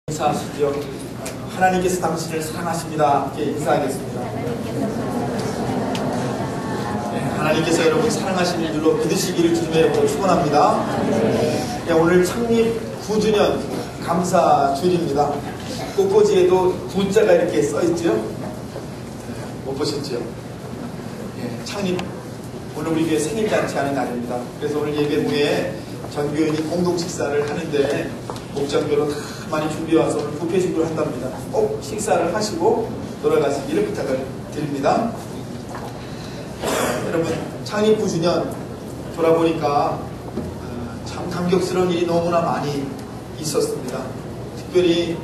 인사하시죠. 하나님께서 당신을 사랑하십니다. 이렇게 인사하겠습니다. 네, 하나님께서 여러분 사랑하시는 줄로 믿으시기를 주님의 이름으로 축원합니다. 네, 오늘 창립 9주년 감사주일입니다. 꽃꽂이에도 9자가 이렇게 써있죠. 못 보셨죠? 네, 창립 오늘 우리 교회 생일잔치 하는 날입니다. 그래서 오늘 예배 후에 전 교인이 공동 식사를 하는데 목장교로 다 많이 준비해와서 오늘 부패식을 한답니다. 꼭 식사를 하시고 돌아가시기를 부탁을 드립니다. 여러분 창립 9주년 돌아보니까 참 감격스러운 일이 너무나 많이 있었습니다. 특별히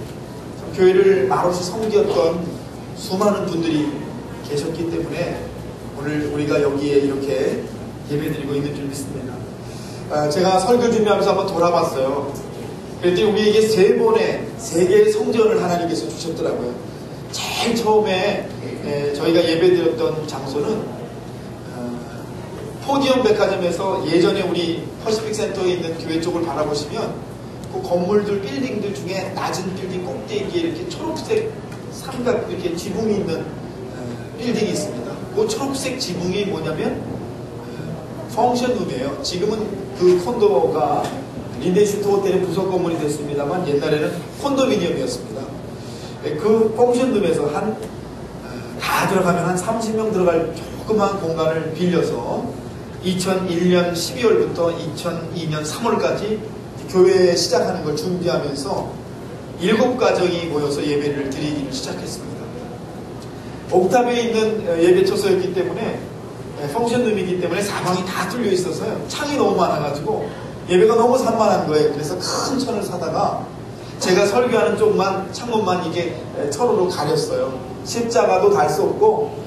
교회를 말없이 섬겼던 수많은 분들이 계셨기 때문에 오늘 우리가 여기에 이렇게 예배드리고 있는 줄 믿습니다. 제가 설교 준비하면서 한번 돌아봤어요. 그랬더니 우리에게 3번의 3개의 성전을 하나님께서 주셨더라고요. 제일 처음에 저희가 예배드렸던 장소는 포디움 백화점에서 예전에 우리 퍼시픽 센터에 있는 교회 쪽을 바라보시면 그 건물들, 빌딩들 중에 낮은 빌딩 꼭대기에 이렇게 초록색 삼각 이렇게 지붕이 있는 빌딩이 있습니다. 그 초록색 지붕이 뭐냐면 펑션룸이에요. 지금은 그 콘도가 린덴슈트 호텔의 부속 건물이 됐습니다만 옛날에는 콘도미니엄이었습니다. 그 펑션룸에서 다 들어가면 한 30명 들어갈 조그만 공간을 빌려서 2001년 12월부터 2002년 3월까지 교회 시작하는 걸 준비하면서 7가정이 모여서 예배를 드리기를 시작했습니다. 옥탑에 있는 예배처소였기 때문에 펑션룸이기 때문에 사방이 다 뚫려 있어서요. 창이 너무 많아가지고 예배가 너무 산만한 거예요. 그래서 큰 천을 사다가 제가 설교하는 쪽만 창문만 이게 천으로 가렸어요. 십자가도 달 수 없고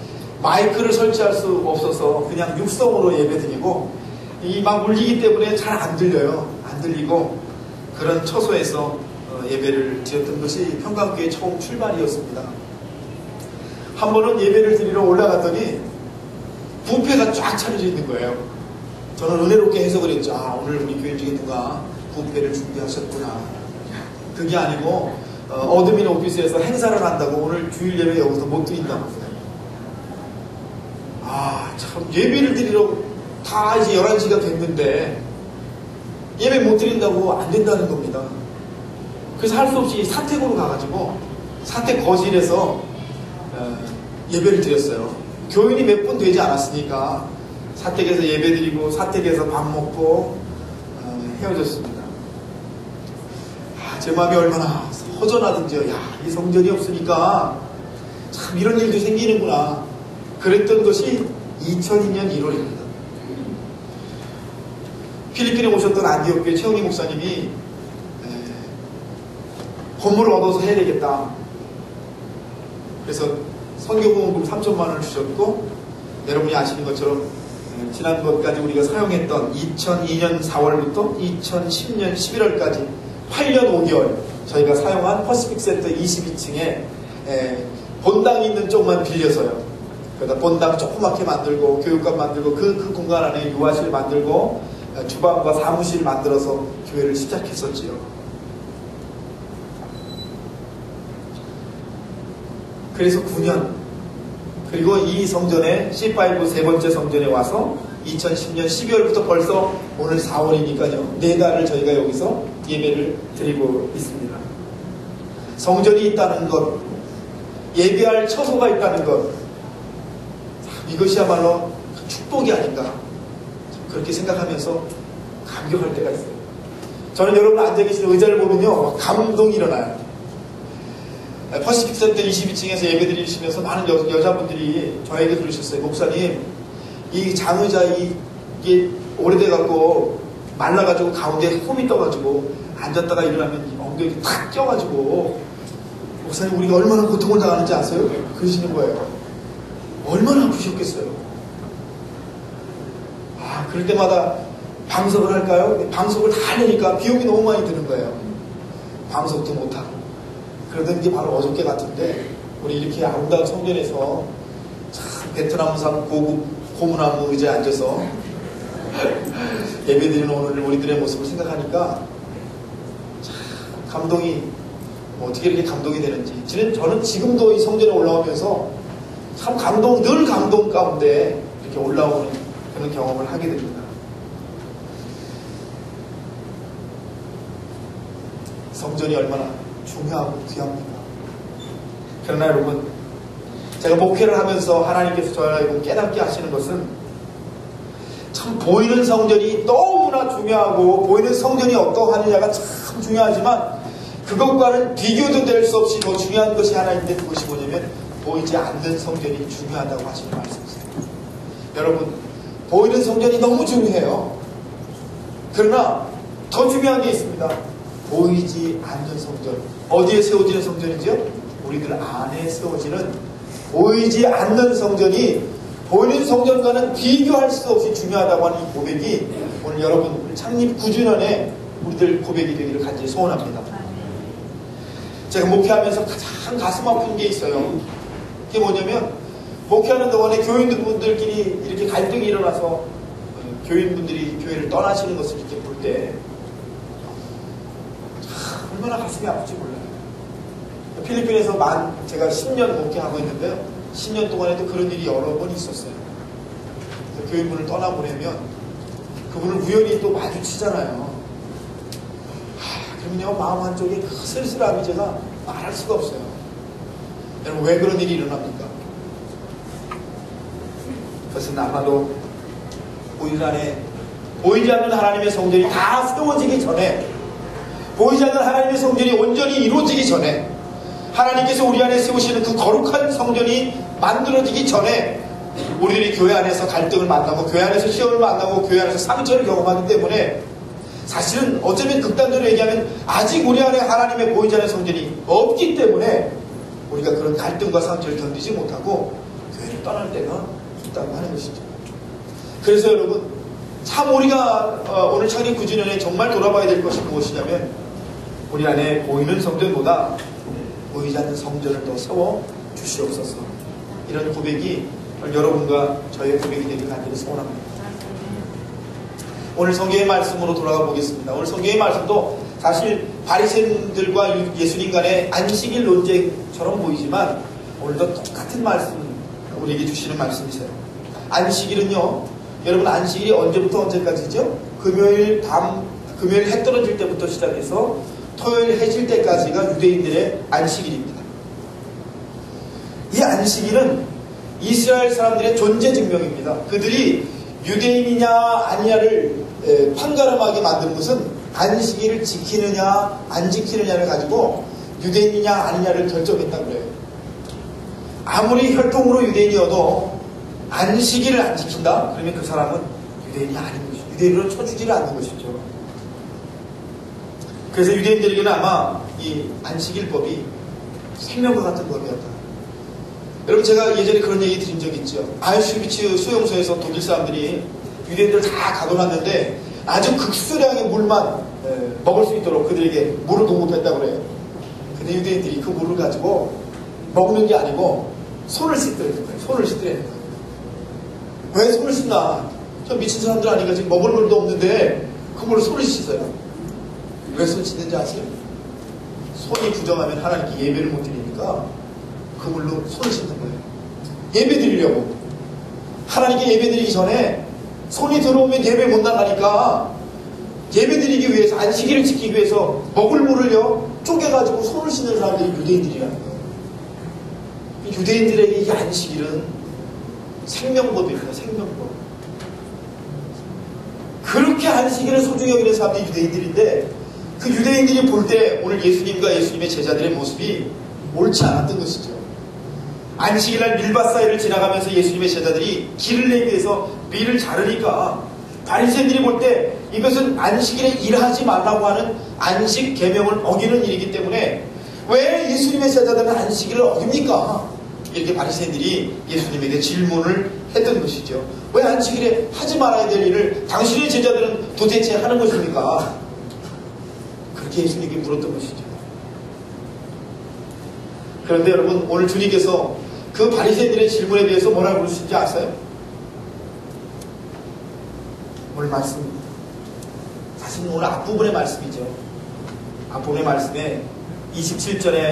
마이크를 설치할 수 없어서 그냥 육성으로 예배드리고 이 막 울리기 때문에 잘 안 들려요. 안 들리고 그런 처소에서 예배를 드렸던 것이 평강교회 처음 출발이었습니다. 한 번은 예배를 드리러 올라갔더니 뷔페가 쫙 차려져 있는 거예요. 저는 은혜롭게 해석을 했죠. 오늘 우리 교인 중에 누가 뷔페를 준비하셨구나. 그게 아니고 어드민 오피스에서 행사를 한다고 오늘 주일 예배 여기서 못 드린다고 했어요. 참 예배를 드리러 다 이제 11시가 됐는데 예배 못 드린다고 안 된다는 겁니다. 그래서 할 수 없이 사택으로 가가지고 사택 거실에서 예배를 드렸어요. 교인이 몇 분 되지 않았으니까 사택에서 예배드리고 사택에서 밥 먹고 헤어졌습니다. 제 마음이 얼마나 허전하든지요. 이 성전이 없으니까 참 이런 일도 생기는구나. 그랬던 것이 2002년 1월입니다. 필리핀에 오셨던 안디옥교회 최영희 목사님이 건물을 얻어서 해야 되겠다. 그래서 선교보험금 3천만 원을 주셨고 여러분이 아시는 것처럼 지난번까지 우리가 사용했던 2002년 4월부터 2010년 11월까지 8년 5개월 저희가 사용한 퍼시픽 센터 22층에 본당 있는 쪽만 빌려서요. 그러다 본당 조그맣게 만들고 교육관 만들고 그 공간 안에 유아실 만들고 주방과 사무실 만들어서 교회를 시작했었지요. 그래서 9년 그리고 이 성전에 C5 세 번째 성전에 와서 2010년 12월부터 벌써 오늘 4월이니까요. 4달을 저희가 여기서 예배를 드리고 있습니다. 성전이 있다는 것, 예배할 처소가 있다는 것, 이것이야말로 축복이 아닌가 그렇게 생각하면서 감격할 때가 있어요. 저는 여러분 앉아 계신 의자를 보면요 감동이 일어나요. 퍼시픽 센터 22층에서 예배 드리시면서 많은 여자분들이 저에게 그러셨어요. 목사님, 이 장의자 이게 오래돼갖고 말라가지고 가운데 홈이 떠가지고 앉았다가 일어나면 엉덩이 탁 껴가지고 목사님 우리가 얼마나 고통을 당하는지 아세요? 그러시는 거예요. 얼마나 아프셨겠어요. 그럴 때마다 방석을 할까요? 방석을 다 하려니까 비용이 너무 많이 드는 거예요. 방석도 못하고. 그러던 게 바로 어저께 같은데 우리 이렇게 아름다운 성전에서 참 베트남산 고급 고무나무 의자에 앉아서 예배드리는 오늘 우리들의 모습을 생각하니까 참 감동이 뭐 어떻게 이렇게 감동이 되는지. 저는 지금도 이 성전에 올라오면서 참 늘 감동 가운데 이렇게 올라오는 그런 경험을 하게 됩니다. 성전이 얼마나 중요하고 귀합니까? 그러나 여러분, 제가 목회를 하면서 하나님께서 저를 깨닫게 하시는 것은 참 보이는 성전이 너무나 중요하고 보이는 성전이 어떠하느냐가 참 중요하지만 그것과는 비교도 될 수 없이 더 중요한 것이 하나 있는데 그것이 뭐냐면 보이지 않는 성전이 중요하다고 하시는 말씀이세요. 여러분, 보이는 성전이 너무 중요해요. 그러나 더 중요한 게 있습니다. 보이지 않는 성전. 어디에 세워지는 성전이죠? 우리들 안에 세워지는 보이지 않는 성전이 보이는 성전과는 비교할 수 없이 중요하다고 하는 이 고백이 오늘 여러분 창립 9주년에 우리들 고백이 되기를 간절히 소원합니다. 제가 목회하면서 가장 가슴 아픈 게 있어요. 그게 뭐냐면 목회하는 동안에 교인분들끼리 이렇게 갈등이 일어나서 교인분들이 교회를 떠나시는 것을 이렇게 볼 때 얼마나 가슴이 아플지 몰라요. 필리핀에서 제가 10년 목회하고 있는데요. 10년 동안에도 그런 일이 여러 번 있었어요. 교인분을 떠나보내면 그분을 우연히 또 마주치잖아요. 그러면요, 마음 한쪽에 그 쓸쓸함이 제가 말할 수가 없어요. 여러분, 왜 그런 일이 일어납니까? 그것은 아마도 우리 안에 보이지 않는 하나님의 성전이 다 세워지기 전에, 보이지 않는 하나님의 성전이 온전히 이루어지기 전에, 하나님께서 우리 안에 세우시는 그 거룩한 성전이 만들어지기 전에 우리들이 교회 안에서 갈등을 만나고 교회 안에서 시험을 만나고 교회 안에서 상처를 경험하기 때문에 사실은 어쩌면 극단적으로 얘기하면 아직 우리 안에 하나님의 보이지 않는 성전이 없기 때문에 우리가 그런 갈등과 상처를 견디지 못하고 교회를 떠날 때가 있다고 하는 것이죠. 그래서 여러분, 참 우리가 오늘 창립 9주년에 정말 돌아봐야 될 것이 무엇이냐면 우리 안에 보이는 성전보다 보이지 않는 성전을 더 세워 주시옵소서. 이런 고백이 여러분과 저의 고백이 되길 간절히 소원합니다. 오늘 성경의 말씀으로 돌아가 보겠습니다. 오늘 성경의 말씀도 사실 바리새인들과 예수님 간의 안식일 논쟁처럼 보이지만 오늘도 똑같은 말씀 우리에게 주시는 말씀이세요. 안식일은요, 여러분 안식일이 언제부터 언제까지죠? 금요일 해 떨어질 때부터 시작해서 토요일 해 질 때까지가 유대인들의 안식일입니다. 이 안식일은 이스라엘 사람들의 존재 증명입니다. 그들이 유대인이냐 아니냐를 판가름하게 만드는 것은 안식일을 지키느냐 안 지키느냐를 가지고 유대인이냐 아니냐를 결정했다고 그래요. 아무리 혈통으로 유대인이어도 안식일을 안 지킨다? 그러면 그 사람은 유대인이 아닌 것이죠. 유대인으로 쳐주지를 않는 것이죠. 그래서 유대인들에게는 아마 이 안식일법이 생명과 같은 법이었다. 여러분, 제가 예전에 그런 얘기 드린 적이 있죠. 아우슈비츠 수용소에서 독일 사람들이 유대인들 다 가둬놨는데 아주 극수량의 물만 먹을 수 있도록 그들에게 물을 공급했다고 그래요. 근데 유대인들이 그 물을 가지고 먹는 게 아니고 손을 씻더라는 거예요. 손을 씻더라는 거예요. 왜 손을 씻나? 저 미친 사람들 아닌가? 지금 먹을 물도 없는데 그 물을 손을 씻어요. 왜 손 씻는지 아세요? 손이 부정하면 하나님께 예배를 못 드리니까 그 물로 손을 씻는 거예요. 예배 드리려고. 하나님께 예배 드리기 전에 손이 들어오면 예배 못 나가니까 예배 드리기 위해서, 안식일을 지키기 위해서 먹을 물을요 쪼개가지고 손을 씻는 사람들이 유대인들이라는 거예요. 유대인들에게 이 안식일은 생명법입니다. 생명법. 그렇게 안식일을 소중히 여기는 사람들이 유대인들인데 그 유대인들이 볼 때 오늘 예수님과 예수님의 제자들의 모습이 옳지 않았던 것이죠. 안식일날 밀밭 사이를 지나가면서 예수님의 제자들이 길을 내기 위해서 밀을 자르니까 바리새인들이 볼 때 이것은 안식일에 일하지 말라고 하는 안식 계명을 어기는 일이기 때문에 왜 예수님의 제자들은 안식일을 어깁니까? 이렇게 바리새인들이 예수님에게 질문을 했던 것이죠. 왜 안식일에 하지 말아야 될 일을 당신의 제자들은 도대체 하는 것입니까? 그렇게 예수님에게 물었던 것이죠. 그런데 여러분, 오늘 주님께서 그 바리새인들의 질문에 대해서 뭐라고 그러시는지 아세요? 오늘 말씀, 사실 오늘 앞부분의 말씀이죠. 앞부분의 말씀에 27전에